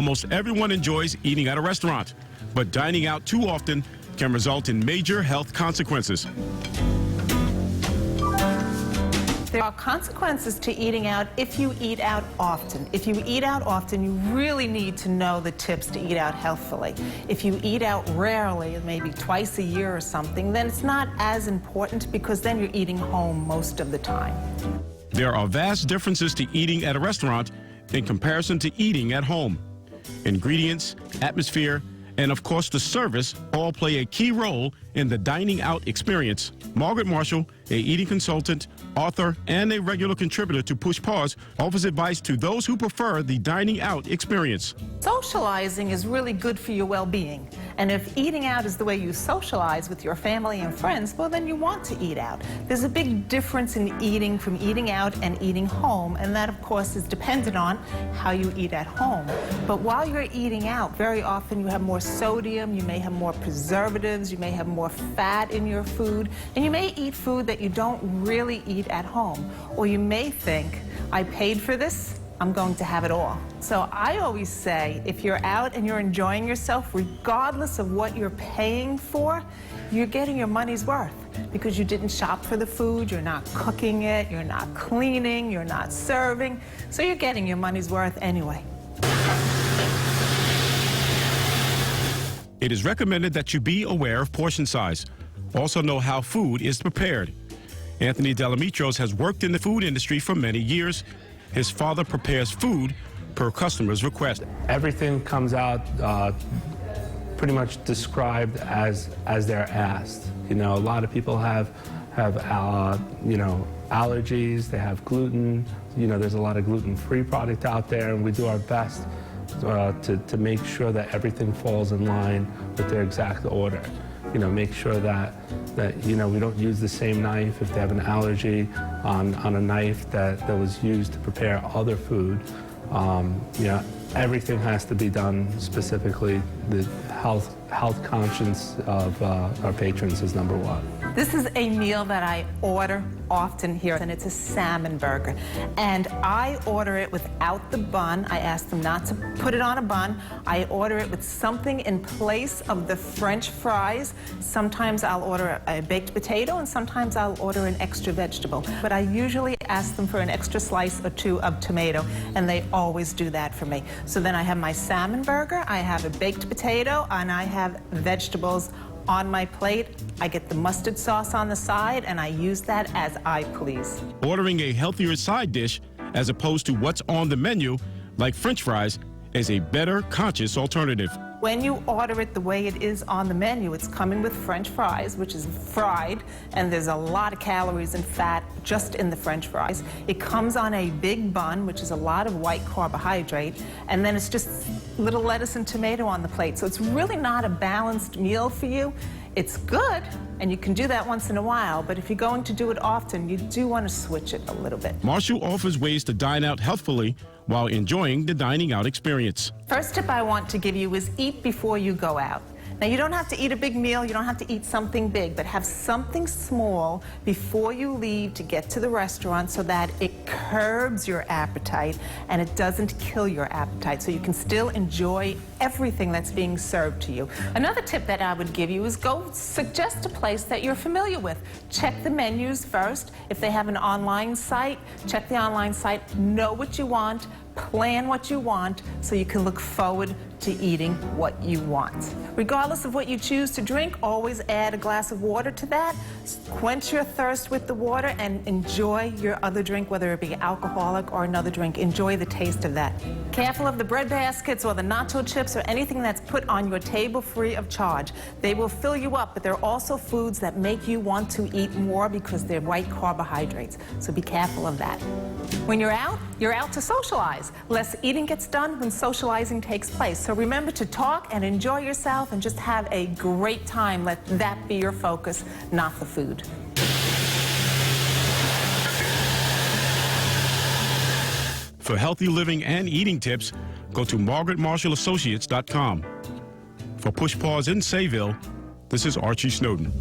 Almost everyone enjoys eating at a restaurant, but dining out too often can result in major health consequences. There are consequences to eating out if you eat out often. If you eat out often, you really need to know the tips to eat out healthfully. If you eat out rarely, maybe twice a year or something, then it's not as important because then you're eating home most of the time. There are vast differences to eating at a restaurant in comparison to eating at home. Ingredients, atmosphere, and of course the service all play a key role in the dining out experience. Margaret Marshall, a eating consultant, author, and a regular contributor to Push Pause, offers advice to those who prefer the dining out experience. Socializing is really good for your well-being. And if eating out is the way you socialize with your family and friends, well, then you want to eat out. There's a big difference in eating from eating out and eating home, and that, of course, is dependent on how you eat at home. But while you're eating out, very often you have more sodium, you may have more preservatives, you may have more fat in your food, and you may eat food that you don't really eat at home. Or you may think, I paid for this, I'm going to have it all. So I always say, if you're out and you're enjoying yourself, regardless of what you're paying for, you're getting your money's worth because you didn't shop for the food, you're not cooking it, you're not cleaning, you're not serving, so you're getting your money's worth anyway. It is recommended that you be aware of portion size. Also know how food is prepared. Anthony Delamitros has worked in the food industry for many years. His father prepares food per customer's request. Everything comes out pretty much described as they're asked. You know, a lot of people have you know, allergies, they have gluten. You know, there's a lot of gluten-free product out there, and we do our best to make sure that everything falls in line with their exact order. You know, make sure that you know, we don't use the same knife if they have an allergy on a knife that was used to prepare other food. You know, everything has to be done specifically. The health conscience of our patrons is number one. This is a meal that I order often here, and it's a salmon burger. And I order it without the bun. I ask them not to put it on a bun. I order it with something in place of the French fries. Sometimes I'll order a baked potato, and sometimes I'll order an extra vegetable. But I usually ask them for an extra slice or two of tomato, and they always do that for me. So then I have my salmon burger, I have a baked potato, and I have vegetables on my plate. I get the mustard sauce on the side, and I use that as I please. Ordering a healthier side dish as opposed to what's on the menu, like French fries, is a better conscious alternative. When you order it the way it is on the menu, it's coming with French fries, which is fried, and there's a lot of calories and fat just in the French fries. It comes on a big bun, which is a lot of white carbohydrate, and then it's just little lettuce and tomato on the plate. So it's really not a balanced meal for you. It's good, and you can do that once in a while, but if you're going to do it often, you do want to switch it a little bit. Marshall offers ways to dine out healthfully while enjoying the dining out experience. First tip I want to give you is eat before you go out. Now, you don't have to eat a big meal, you don't have to eat something big, but have something small before you leave to get to the restaurant so that it curbs your appetite and it doesn't kill your appetite, so you can still enjoy everything that's being served to you. Another tip that I would give you is go suggest a place that you're familiar with. Check the menus first. If they have an online site, check the online site, know what you want, plan what you want so you can look forward to eating what you want. Regardless of what you choose to drink, always add a glass of water to that. Quench your thirst with the water and enjoy your other drink, whether it be alcoholic or another drink. Enjoy the taste of that. Careful of the bread baskets or the nacho chips or anything that's put on your table free of charge. They will fill you up, but they're also foods that make you want to eat more because they're white carbohydrates. So be careful of that. When you're out to socialize. Less eating gets done when socializing takes place. So remember to talk and enjoy yourself and just have a great time. Let that be your focus, not the food. For healthy living and eating tips, go to MargaretMarshallAssociates.com. For Push Pause in Sayville, this is Archie Snowden.